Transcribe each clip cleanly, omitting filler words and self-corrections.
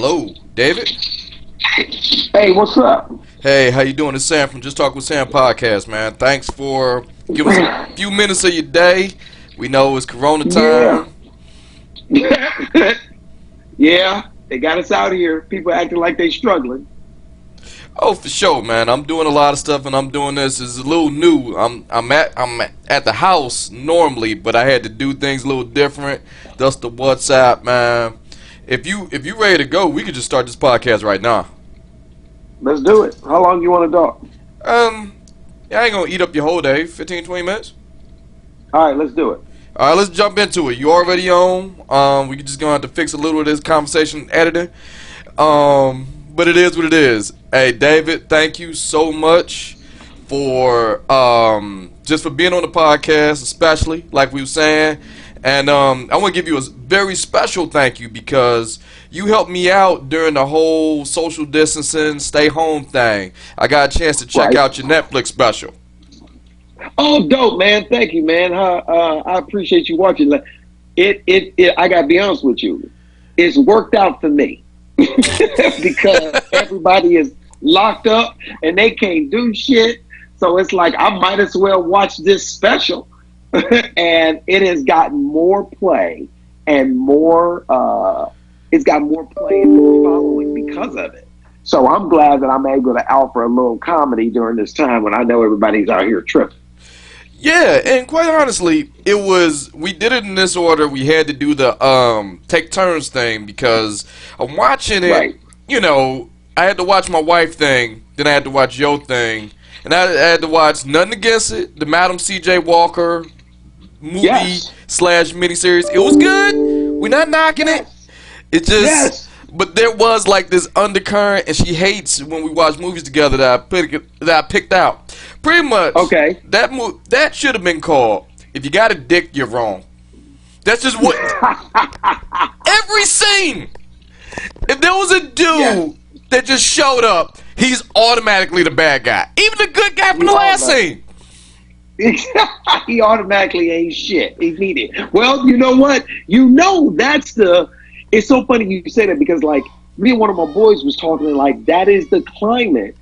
Hello, David. Hey, what's up? Hey, how you doing? It's Sam from Just Talk with Sam podcast, man. Thanks for giving us a few minutes of your day. We know it's Corona Yeah. time. Yeah, they got us out here. People acting like they struggling. Oh, for sure, man. I'm doing a lot of stuff, and I'm doing this. It's a little new. I'm at the house normally, but I had to do things a little different. Thus the WhatsApp, man. If you ready to go, we could just start this podcast right now. Let's do it. How long you want to talk? Yeah, I ain't gonna eat up your whole day. 15, 20 minutes. All right, let's do it. All right, let's jump into it. You already on. We just gonna have to fix a little of this conversation editing. But it is what it is. Hey, David, thank you so much for just for being on the podcast, especially like we were saying. And I want to give you a very special thank you because you helped me out during the whole social distancing, stay home thing. I got a chance to check out your Netflix special. Oh, dope, man. Thank you, man. I appreciate you watching. I gotta be honest with you. It's worked out for me because everybody is locked up and they can't do shit. So it's like I might as well watch this special. And it has gotten more play and more it's got more play and more following because of it. So I'm glad that I'm able to offer a little comedy during this time when I know everybody's out here tripping. Yeah, and quite honestly, we did it in this order. We had to do the take turns thing because I'm watching it, Right. you know, I had to watch my wife thing, then I had to watch your thing, and I had to watch Nothing Against It, the Madam C.J. Walker movie slash miniseries. It was good. We're not knocking it. It just, but there was like this undercurrent, and she hates when we watch movies together that I picked out. Pretty much. Okay. That should have been called "If You Got a Dick, You're Wrong." That's just what. Every scene. If there was a dude that just showed up, he's automatically the bad guy. Even the good guy from the last scene. He automatically ain't shit. He needed. Well, you know what? It's so funny you say that because like me and one of my boys was talking and like that is the climate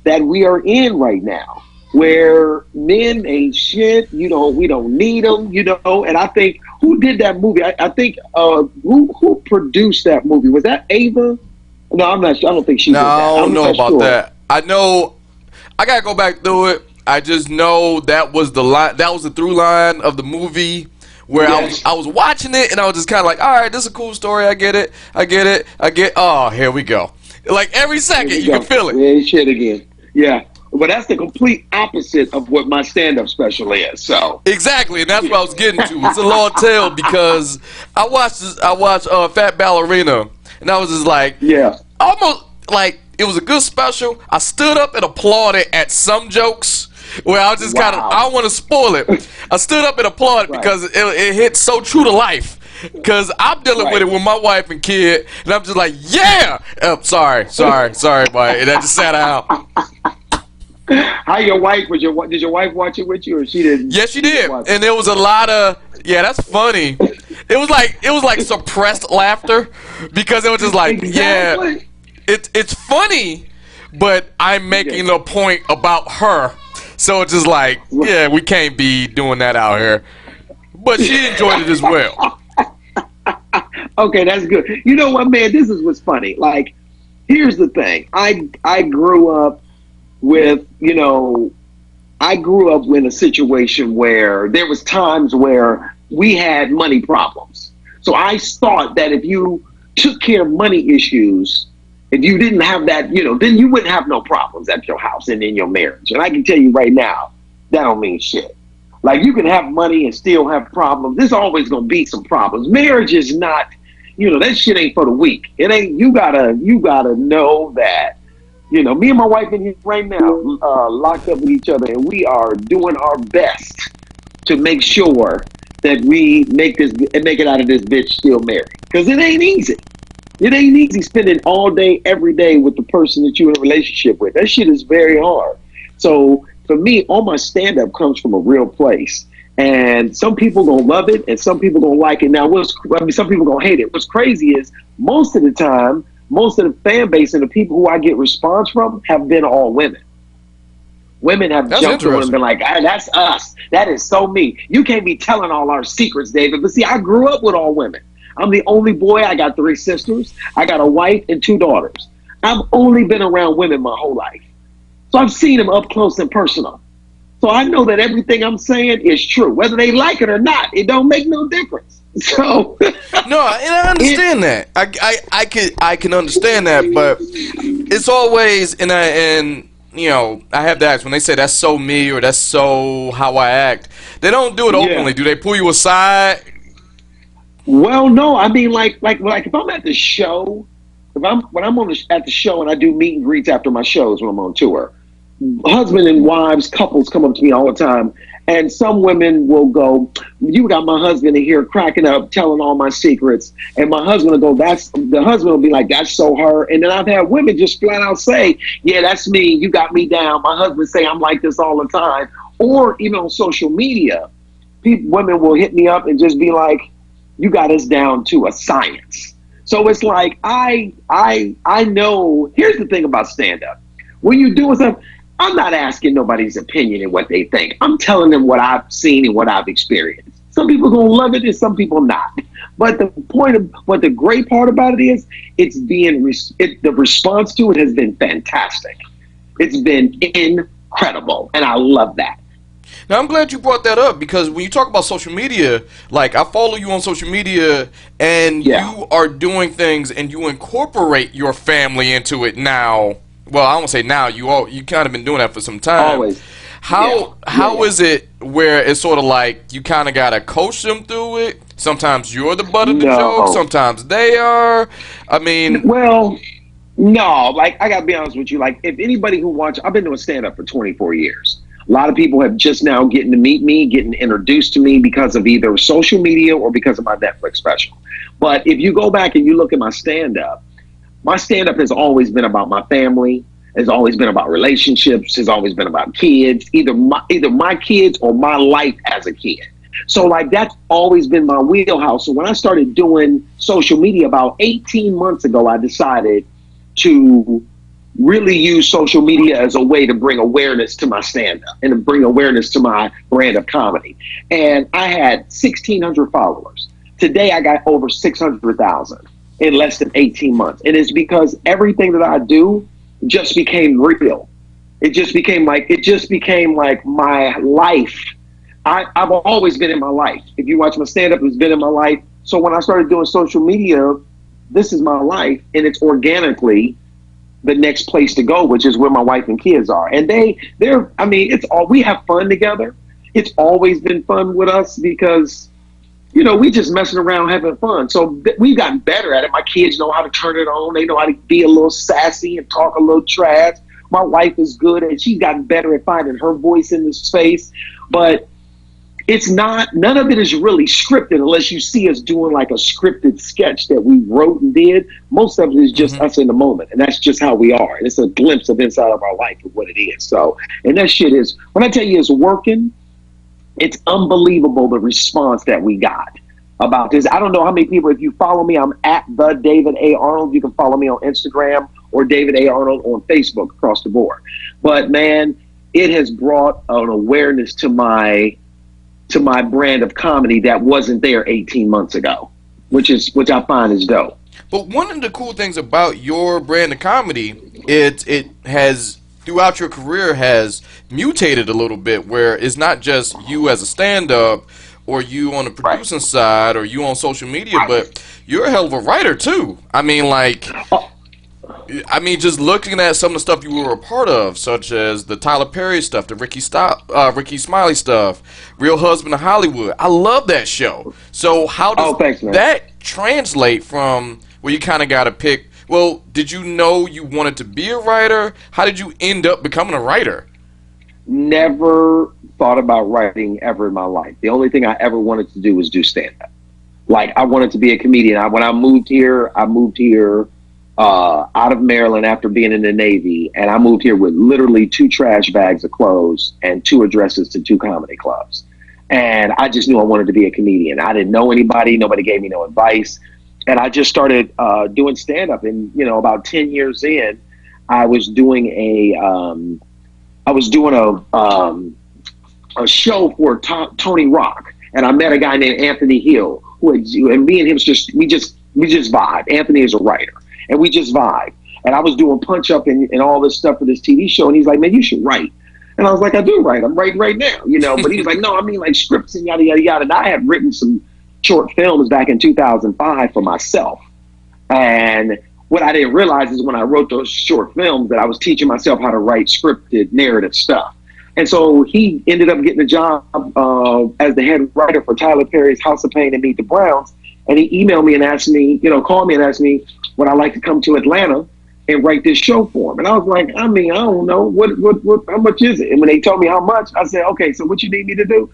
that we are in right now, where men ain't shit. You know, we don't need them. You know, and I think who did that movie? I think who produced that movie? Was that Ava? No, I'm not sure. I don't think she did that. I don't know about that. I know. I gotta go back through it. I just know that was the line. That was the through line of the movie where I was watching it and I was just kind of like, all right, this is a cool story. I get it. Oh, here we go. Like every second you can feel it. Yeah, shit again. Yeah, but that's the complete opposite of what my stand-up special is. So exactly, and that's what I was getting to. It's a long tale because I watched Fat Ballerina, and I was just like, almost like it was a good special. I stood up and applauded at some jokes. Where I was just kind of, I don't want to spoil it. I stood up and applauded because it hit so true to life. Because I'm dealing with it with my wife and kid, and I'm just like, yeah! Sorry, boy. And I just sat out. How your wife, did your wife watch it with you or she didn't? Yes, she did. And there was a lot of, that's funny. It was like suppressed laughter because it was just like, it's funny, but I'm making a point about her. So it's just like, we can't be doing that out here. But she enjoyed it as well. Okay, that's good. You know what, man? This is what's funny. Like, here's the thing. I grew up with, I grew up in a situation where there was times where we had money problems. So I thought that if you took care of money issues, if you didn't have that, then you wouldn't have no problems at your house and in your marriage. And I can tell you right now, that don't mean shit. Like you can have money and still have problems. There's always gonna be some problems. Marriage is not, that shit ain't for the weak. It ain't. You gotta know that. Me and my wife in here right now, locked up with each other, and we are doing our best to make sure that we make it out of this bitch still married. Because it ain't easy. It ain't easy spending all day, every day with the person that you're in a relationship with. That shit is very hard. So for me, all my stand-up comes from a real place. And some people gonna love it and some people gonna like it. Now, some people gonna hate it. What's crazy is most of the time, most of the fan base and the people who I get response from have been all women. Women have That's jumped on and interesting. been like, ah, that's us. That is so me. You can't be telling all our secrets, David. But see, I grew up with all women. I'm the only boy. I got 3 sisters. I got a wife and 2 daughters. I've only been around women my whole life. So I've seen them up close and personal. So I know that everything I'm saying is true. Whether they like it or not, it don't make no difference. So No, and I understand that. I can understand that, but it's always and you know, I have to ask when they say that's so me or that's so how I act. They don't do it yeah. openly. Do they pull you aside? Well, no, I mean, like if I'm at the show, if I'm when I'm on at the show and I do meet and greets after my shows when I'm on tour, husband and wives, couples come up to me all the time, and some women will go, "You got my husband in here cracking up, telling all my secrets," and my husband will go, "That's the husband will be like, that's so her," and then I've had women just flat out say, "Yeah, that's me. You got me down." My husband say I'm like this all the time, or even on social media, women will hit me up and just be like, you got us down to a science. So it's like I know. Here's the thing about stand up: when you're doing something, I'm not asking nobody's opinion and what they think. I'm telling them what I've seen and what I've experienced. Some people gonna love it and some people not. But the great part about it is it's the response to it has been fantastic. It's been incredible, and I love that. Now I'm glad you brought that up because when you talk about social media, like I follow you on social media and Yeah, you are doing things and you incorporate your family into it now. Well, I won't say now. You kind of been doing that for some time. always. Yeah, How yeah. is it where it's sort of like you kind of gotta coach them through it? Sometimes you're the butt of the joke. No. Sometimes they are. I mean, Well, no, like I gotta be honest with you. Like if anybody who watch, I've been doing stand up for 24 years. A lot of people have just now getting to meet me, getting introduced to me because of either social media or because of my Netflix special. But if you go back and you look at my stand up has always been about my family, has always been about relationships, has always been about kids, either my kids or my life as a kid. So like that's always been my wheelhouse. So when I started doing social media about 18 months ago, I decided to really use social media as a way to bring awareness to my stand-up and to bring awareness to my brand of comedy. And I had 1,600 followers. Today I got over 600,000 in less than 18 months. And it's because everything that I do just became real. It just became like my life. I've always been in my life. If you watch my stand-up, it's been in my life. So when I started doing social media, this is my life, and it's organically the next place to go, which is where my wife and kids are. And they're, I mean, it's all, we have fun together. It's always been fun with us because, you know, we just messing around having fun. So we've gotten better at it. My kids know how to turn it on. They know how to be a little sassy and talk a little trash. My wife is good and she's gotten better at finding her voice in the space. But it's not, none of it is really scripted unless you see us doing like a scripted sketch that we wrote and did. Most of it is just us in the moment. And that's just how we are. And it's a glimpse of inside of our life of what it is. So, and that shit is, when I tell you it's working, it's unbelievable the response that we got about this. I don't know how many people, if you follow me, I'm at the David A. Arnold. You can follow me on Instagram or David A. Arnold on Facebook across the board. But man, it has brought an awareness to my brand of comedy that wasn't there 18 months ago, which I find is dope. but one of the cool things about your brand of comedy, it has throughout your career has mutated a little bit, where it's not just you as a stand-up or you on the Right. producing side or you on social media, Right. but you're a hell of a writer too. Oh, I mean, just looking at some of the stuff you were a part of, such as the Tyler Perry stuff, the Ricky Smiley stuff, Real Husband of Hollywood. I love that show. So how does thanks, man. that translate from where you kind of got to pick? Well, did you know you wanted to be a writer? How did you end up becoming a writer? Never thought about writing ever in my life. The only thing I ever wanted to do was do stand-up. Like I wanted to be a comedian. When I moved here, out of Maryland after being in the Navy, and I moved here with literally 2 trash bags of clothes and 2 addresses to 2 comedy clubs. And I just knew I wanted to be a comedian. I didn't know anybody. Nobody gave me no advice. and I just started doing stand up. And about 10 years in, I was doing a show for Tony Rock, and I met a guy named Anthony Hill, and me and him we just vibe. Anthony is a writer, and we just vibe. And I was doing punch up and all this stuff for this TV show, and he's like, "Man, you should write." And I was like, "I do write. I'm writing right now, But he was like, "No, I mean like scripts and yada yada yada." And I had written some short films back in 2005 for myself, and what I didn't realize is when I wrote those short films that I was teaching myself how to write scripted narrative stuff. And so he ended up getting a job as the head writer for Tyler Perry's House of Pain and Meet the Browns. And he emailed me and asked me, called me and asked me, would I like to come to Atlanta and write this show for him? And I was like, I don't know, what, how much is it? And when they told me how much, I said, okay, so what you need me to do?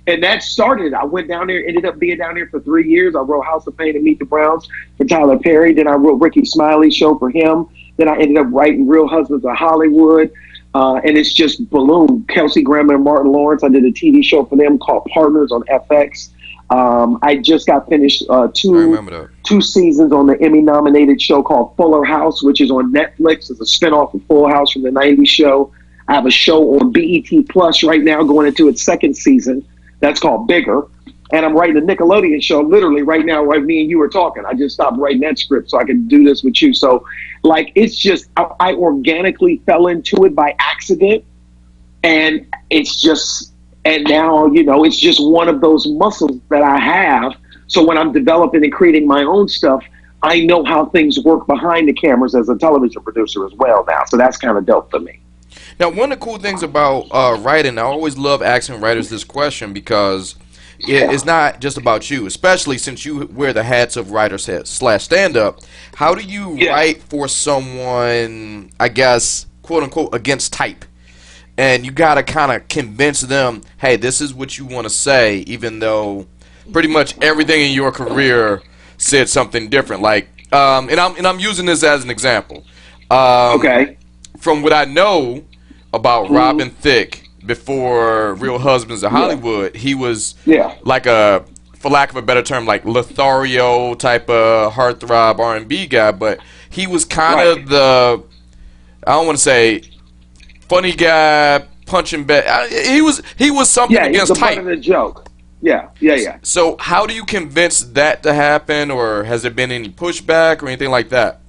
and that started. I went down there, ended up being down there for 3 years. I wrote House of Pain and Meet the Browns for Tyler Perry. Then I wrote Ricky Smiley's show for him. Then I ended up writing Real Husbands of Hollywood. And it's just balloon. Kelsey Grammer and Martin Lawrence. I did a TV show for them called Partners on FX. I just got finished two seasons on the Emmy-nominated show called Fuller House, which is on Netflix. It's a spinoff of Full House from the 90s show. I have a show on BET Plus right now going into its second season. That's called Bigger. And I'm writing a Nickelodeon show literally right now while me and you were talking. I just stopped writing that script so I could do this with you. So, it's just, I organically fell into it by accident. And now, it's just one of those muscles that I have. So when I'm developing and creating my own stuff, I know how things work behind the cameras as a television producer as well now. So that's kind of dope for me. Now, one of the cool things about writing, I always love asking writers this question because it's not just about you, especially since you wear the hats of writer / stand-up. How do you write for someone, I guess, quote unquote, against type? And you got to kind of convince them, hey, this is what you want to say, even though pretty much everything in your career said something different. And I'm using this as an example. Okay. From what I know about Robin Thicke before Real Husbands of Hollywood, he was like a, for lack of a better term, like Lothario type of heartthrob R&B guy, but he was kind of the, I don't want to say funny guy, punching bag. He was something against type. Yeah, he was the butt of the joke. Yeah. So how do you convince that to happen, or has there been any pushback or anything like that?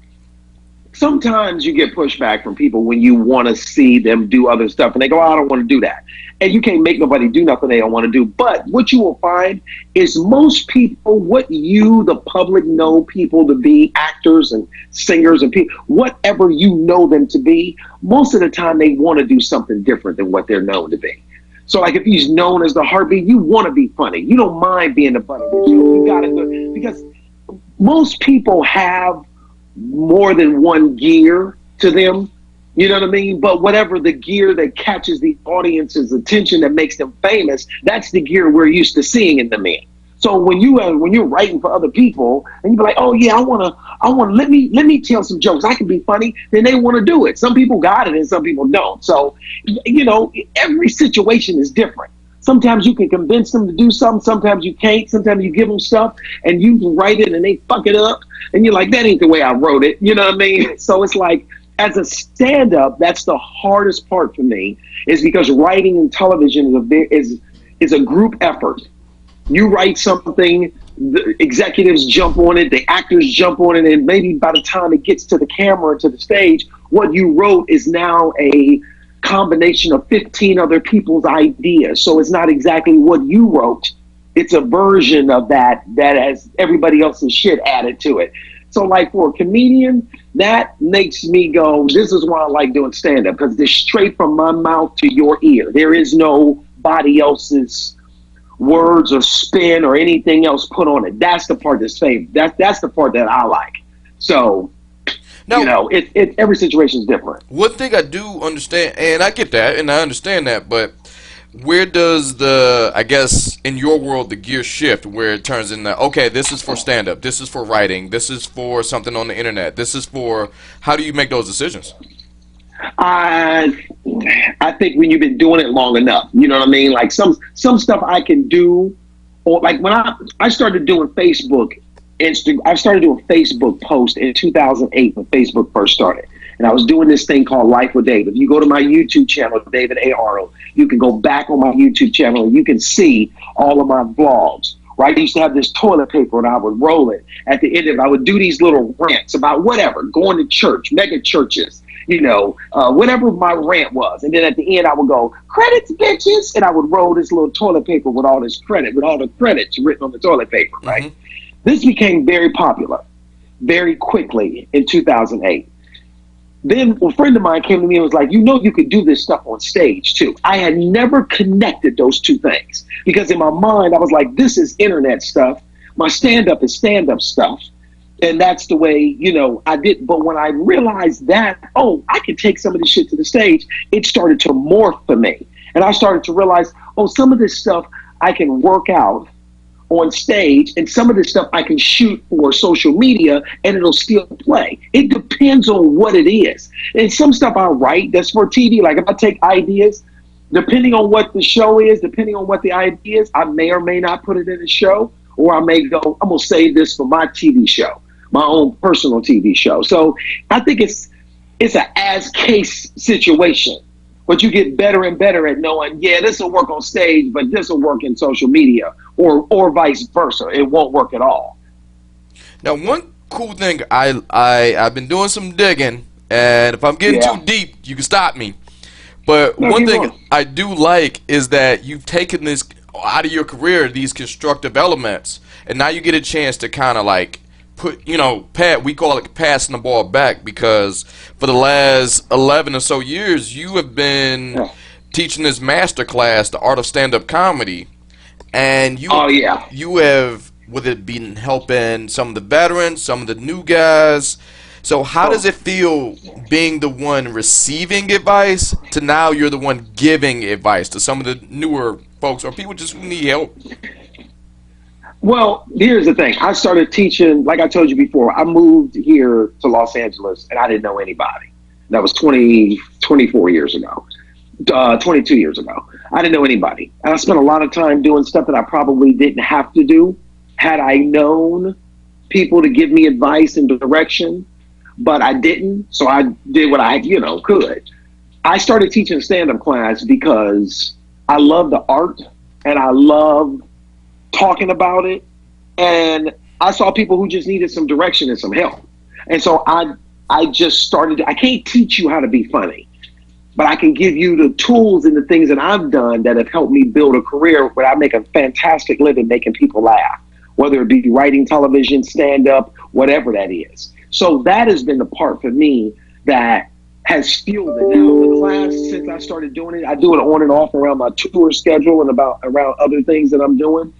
Sometimes you get pushback from people when you want to see them do other stuff, and they go, I don't want to do that. And you can't make nobody do nothing they don't want to do. But what you will find is most people, what you, the public, know people to be, actors and singers and people, whatever you know them to be, most of the time they want to do something different than what they're known to be. So if he's known as the heartbeat, you want to be funny. You don't mind being the butt of the joke. You got to do it because most people have more than one gear to them, you know what I mean? But whatever the gear that catches the audience's attention that makes them famous, that's the gear we're used to seeing in them in. So when you're writing for other people and you be like, oh yeah, I want to let me tell some jokes, I can be funny, then they want to do it. Some people got it and some people don't. So every situation is different. Sometimes you can convince them to do something. Sometimes you can't. Sometimes you give them stuff and you can write it and they fuck it up. And you're like, that ain't the way I wrote it. You know what I mean? So it's like, as a stand-up, that's the hardest part for me, is because writing in television is a group effort. You write something, the executives jump on it, the actors jump on it, and maybe by the time it gets to the camera, to the stage, what you wrote is now a combination of 15 other people's ideas. So it's not exactly what you wrote. It's a version of that has everybody else's shit added to it. So for a comedian, that makes me go, this is why I like doing stand-up, because it's straight from my mouth to your ear. There is nobody else's words or spin or anything else put on it. That's the part that's favorite. That's the part that I like. So now, every situation is different. One thing I do understand, and I get that, and I understand that, but where does I guess, in your world, the gear shift where it turns into, okay, this is for stand-up, this is for writing, this is for something on the internet, this is for, how do you make those decisions? I think when you've been doing it long enough, you know what I mean? Some stuff I can do or like when I started doing Facebook, I started doing Facebook posts in 2008 when Facebook first started. And I was doing this thing called Life with David. You go to my YouTube channel, David A. Arnold, you can go back on my YouTube channel and you can see all of my vlogs. Right? I used to have this toilet paper and I would roll it. At the end of it, I would do these little rants about whatever, going to church, mega churches, whatever my rant was. And then at the end, I would go, credits, bitches. And I would roll this little toilet paper with all this credit, with all the credits written on the toilet paper, right? Mm-hmm. This became very popular very quickly in 2008. Then a friend of mine came to me and was like, you could do this stuff on stage too. I had never connected those two things because in my mind, I was like, this is internet stuff. My stand-up is stand-up stuff. And that's the way, I did. But when I realized that, I could take some of this shit to the stage, it started to morph for me. And I started to realize, some of this stuff I can work out on stage, and some of this stuff I can shoot for social media and it'll still play. It depends on what it is. And some stuff I write that's for TV, like if I take ideas, depending on what the show is, depending on what the idea is, I may or may not put it in a show, or I may go, I'm gonna save this for my TV show, my own personal TV show. So I think it's an as case situation. But you get better and better at knowing, this will work on stage, but this will work in social media, or vice versa. It won't work at all. Now, one cool thing, I've been doing some digging, and if I'm getting too deep, you can stop me. But one thing I do like is that you've taken this out of your career, these constructive elements, and now you get a chance to kind of like put, we call it passing the ball back, because for the last 11 or so years, you have been teaching this master class, the Art of StandUp Comedy, and you have, with it been helping some of the veterans, some of the new guys. So how does it feel being the one receiving advice to now you're the one giving advice to some of the newer folks or people just who need help? Well, here's the thing. I started teaching, like I told you before, I moved here to Los Angeles and I didn't know anybody. That was 24 years ago, 22 years ago. I didn't know anybody. And I spent a lot of time doing stuff that I probably didn't have to do had I known people to give me advice and direction, but I didn't. So I did what I, could. I started teaching a stand-up class because I love the art and I love talking about it, and I saw people who just needed some direction and some help. And so I just started. I can't teach you how to be funny, but I can give you the tools and the things that I've done that have helped me build a career where I make a fantastic living making people laugh, whether it be writing television, stand-up, whatever that is. So that has been the part for me that has fueled it. Now, the class, since I started doing it, I do it on and off around my tour schedule and around other things that I'm doing.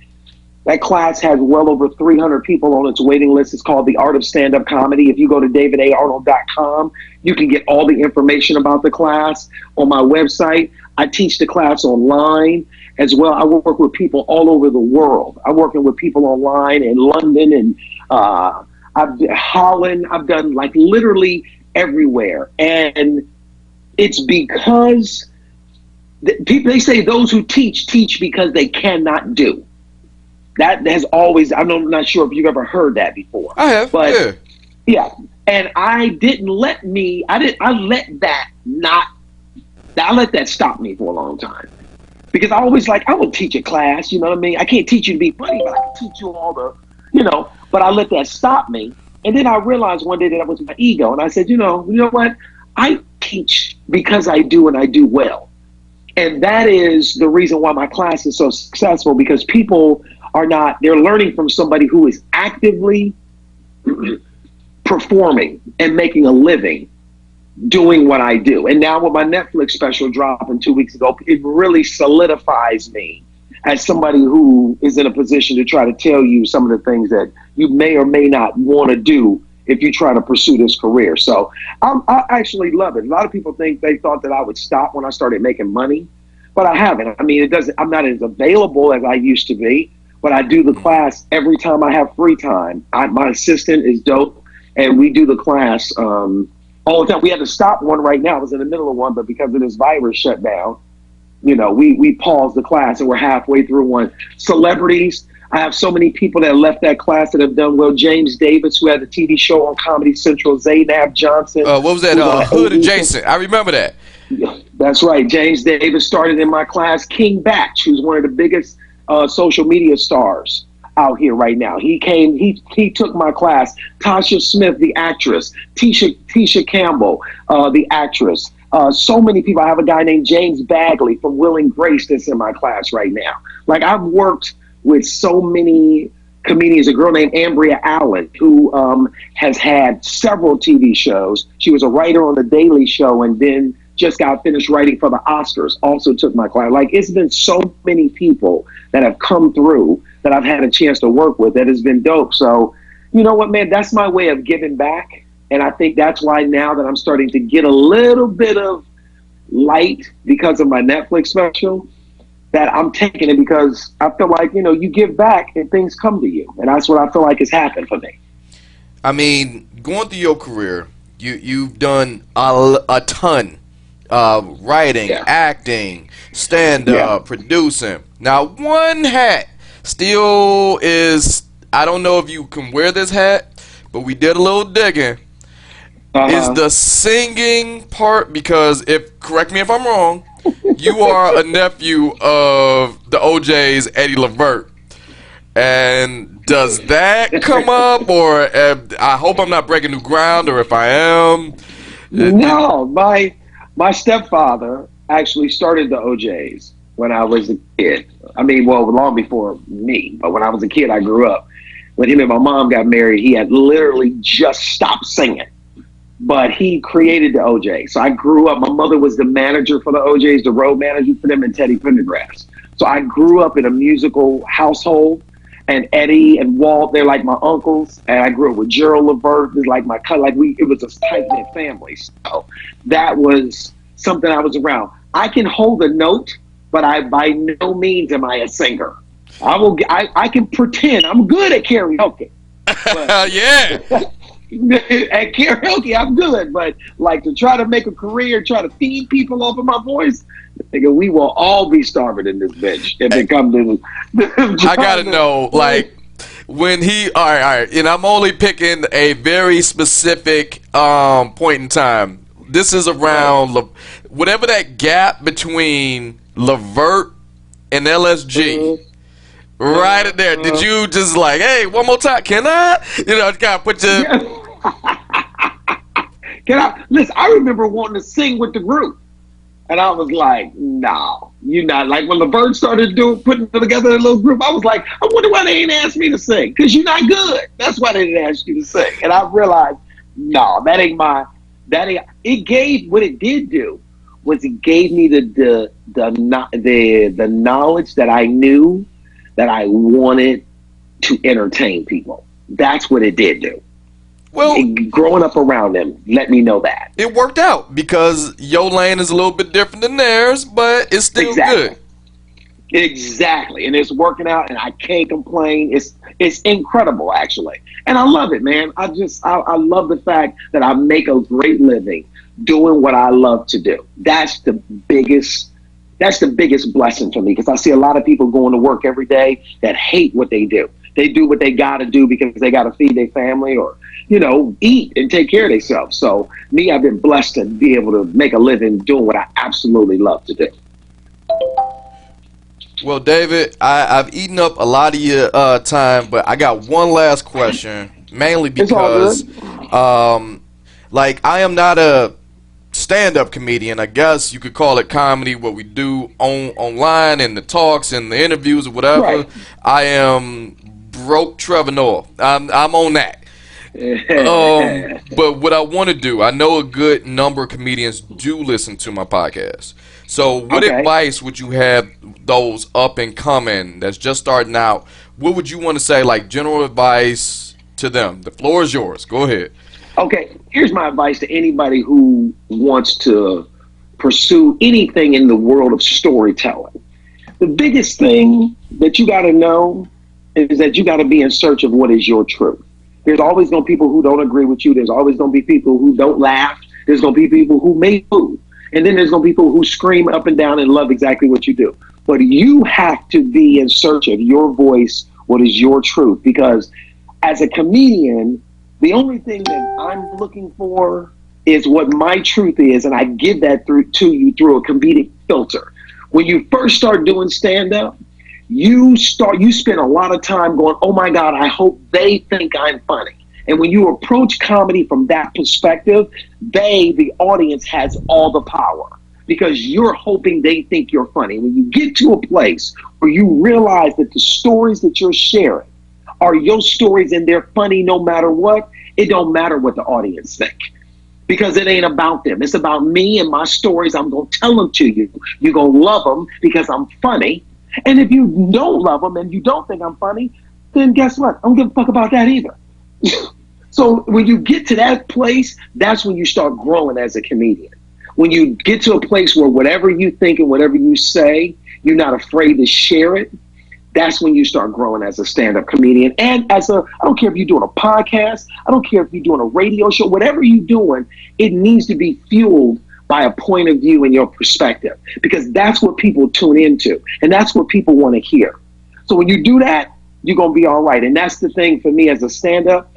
That class has well over 300 people on its waiting list. It's called the Art of StandUp Comedy. If you go to davidarnold.com, you can get all the information about the class on my website. I teach the class online as well. I work with people all over the world. I'm working with people online in London and Holland. I've done like literally everywhere. And it's because people, they say those who teach because they cannot do. That has always, I'm not sure if you've ever heard that before. I have, but yeah. And I let that stop me for a long time. Because I always I would teach a class, you know what I mean? I can't teach you to be funny, but I can teach you all the, but I let that stop me. And then I realized one day that was my ego. And I said, you know what? I teach because I do and I do well. And that is the reason why my class is so successful, because people they're learning from somebody who is actively performing and making a living doing what I do. And now with my Netflix special dropping 2 weeks ago, it really solidifies me as somebody who is in a position to try to tell you some of the things that you may or may not want to do if you try to pursue this career. So I actually love it. A lot of people think they thought that I would stop when I started making money, but I haven't. I mean, I'm not as available as I used to be, but I do the class every time I have free time. My assistant is dope, and we do the class all the time. We had to stop one right now. I was in the middle of one, but because of this virus shutdown, we paused the class and we're halfway through one. Celebrities, I have so many people that left that class that have done well. James Davis, who had the TV show on Comedy Central. Zaynab Johnson. What was that? who's on the Hood ABC. Adjacent. I remember that. That's right. James Davis started in my class. King Batch, who's one of the biggest social media stars out here right now. He took my class. Tasha Smith, the actress. Tisha Campbell, the actress. So many people. I have a guy named James Bagley from Will and Grace that's in my class right now. Like, I've worked with so many comedians. A girl named Ambria Allen, who has had several TV shows. She was a writer on The Daily Show and then just got finished writing for the Oscars, also took my class. Like, it's been so many people that have come through that I've had a chance to work with that has been dope. So, you know what, man, that's my way of giving back. And I think that's why now that I'm starting to get a little bit of light because of my Netflix special, that I'm taking it because I feel like, you know, you give back and things come to you. And that's what I feel like has happened for me. I mean, going through your career, you've done a ton. Writing, acting, stand-up, producing. Now, one hat still is, I don't know if you can wear this hat, but we did a little digging. Is the singing part, because correct me if I'm wrong, you are a nephew of the OJays, Eddie Levert. And does that come up, or I hope I'm not breaking new ground, or if I am? No, my stepfather actually started the OJays when I was a kid. I mean, well, long before me, but when I was a kid, I grew up. When him and my mom got married, he had literally just stopped singing, but he created the OJays. So I grew up, my mother was the manager for the OJays, the road manager for them, and Teddy Pendergrass. So I grew up in a musical household, and Eddie and Walt, they're like my uncles, and I grew up with Gerald Levert, is like my cousin. Like, it was a tight-knit family. So that was something I was around. I can hold a note, but I by no means am I a singer. I can pretend I'm good at karaoke. But Yeah. at karaoke, I'm good, but like to try to make a career, try to feed people off of my voice, nigga, we will all be starving in this bitch if it comes to. I gotta know, like, when all right, and I'm only picking a very specific point in time. This is around whatever that gap between Levert and LSG. Right in there. Did you just like, hey, one more time? Can I? You know, kind of put your. Can I? Listen, I remember wanting to sing with the group. And I was like, no, you're not. Like, when Levert started putting together a little group, I was like, I wonder why they ain't asked me to sing. Because you're not good. That's why they didn't ask you to sing. And I realized, no, that ain't it gave, what it did do was it gave me the knowledge that I knew that I wanted to entertain people. That's what it did do. Well, growing up around them let me know that. It worked out because your lane is a little bit different than theirs, but it's still good. Exactly. And it's working out, and I can't complain. It's incredible, actually. And I love it, man. I love the fact that I make a great living doing what I love to do. That's the biggest blessing for me, because I see a lot of people going to work every day that hate what they do. They do what they got to do because they got to feed their family or, you know, eat and take care of themselves. So me, I've been blessed to be able to make a living doing what I absolutely love to do. Well, David, I've eaten up a lot of your time, but I got one last question, mainly because, like, I am not a stand-up comedian. I guess you could call it comedy, what we do online and the talks and the interviews or whatever. Right. I am broke Trevor Noah. I'm on that. But what I want to do, I know a good number of comedians do listen to my podcast. So what advice would you have those up and coming that's just starting out? What would you want to say, like general advice to them? The floor is yours. Go ahead. Okay, here's my advice to anybody who wants to pursue anything in the world of storytelling. The biggest thing that you got to know is that you got to be in search of what is your truth. There's always going to be people who don't agree with you. There's always going to be people who don't laugh. There's going to be people who may boo. And then there's going to be people who scream up and down and love exactly what you do. But you have to be in search of your voice, What is your truth? Because as a comedian, the only thing that I'm looking for is what my truth is, and I give that to you through a comedic filter. When you first start doing stand-up, you spend a lot of time going, oh my God, I hope they think I'm funny. And when you approach comedy from that perspective, the audience, has all the power because you're hoping they think you're funny. When you get to a place where you realize that the stories that you're sharing are your stories and they're funny no matter what, it don't matter what the audience think. Because it ain't about them. It's about me and my stories. I'm going to tell them to you. You're going to love them because I'm funny. And if you don't love them and you don't think I'm funny, then guess what? I don't give a fuck about that either. So when you get to that place, that's when you start growing as a comedian. When you get to a place where whatever you think and whatever you say, you're not afraid to share it, that's when you start growing as a stand-up comedian. And I don't care if you're doing a podcast, I don't care if you're doing a radio show, whatever you're doing, it needs to be fueled by a point of view and your perspective, because that's what people tune into and that's what people want to hear. So when you do that, you're going to be all right. And that's the thing for me as a stand-up.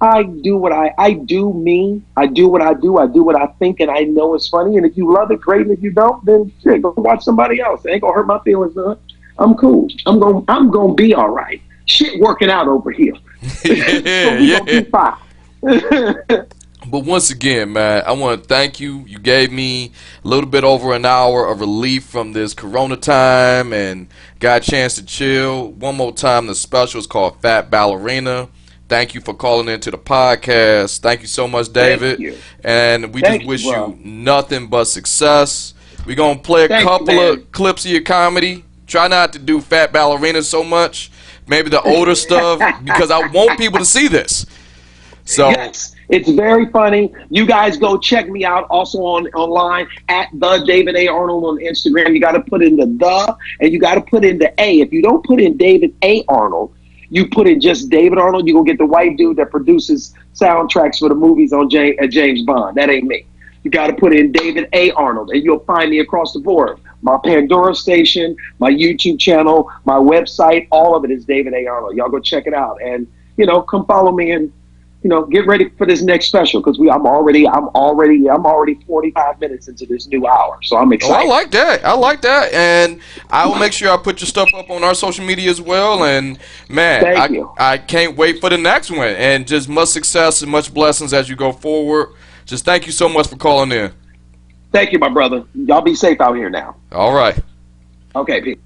I do what I do me. I do what I do. I do what I think and I know is funny. And if you love it, great. And if you don't, then shit, go watch somebody else. It ain't going to hurt my feelings none. I'm cool. I'm gonna be all right. Shit working out over here. So we gonna be fine. But once again, man, I want to thank you. You gave me a little bit over an hour of relief from this Corona time and got a chance to chill. One more time, the special is called Fat Ballerina. Thank you for calling into the podcast. Thank you so much, David. Thank you. And we just wish you nothing but success. We're going to play a couple of clips of your comedy. Try not to do Fat Ballerina so much. Maybe the older stuff, because I want people to see this. So yes, it's very funny. You guys go check me out also online at the David A. Arnold on Instagram. You got to put in the and you got to put in the A. If you don't put in David A. Arnold, you put in just David Arnold, you're going to get the white dude that produces soundtracks for the movies on James Bond. That ain't me. You got to put in David A. Arnold, and you'll find me across the board. My Pandora station, my YouTube channel, my website, all of it is David A. Arnold. Y'all go check it out. And, come follow me and, get ready for this next special because I'm already 45 minutes into this new hour. So I'm excited. Oh, I like that. And I will make sure I put your stuff up on our social media as well. And, man, I can't wait for the next one. And just much success and much blessings as you go forward. Just thank you so much for calling in. Thank you, my brother. Y'all be safe out here now. All right. Okay, peace.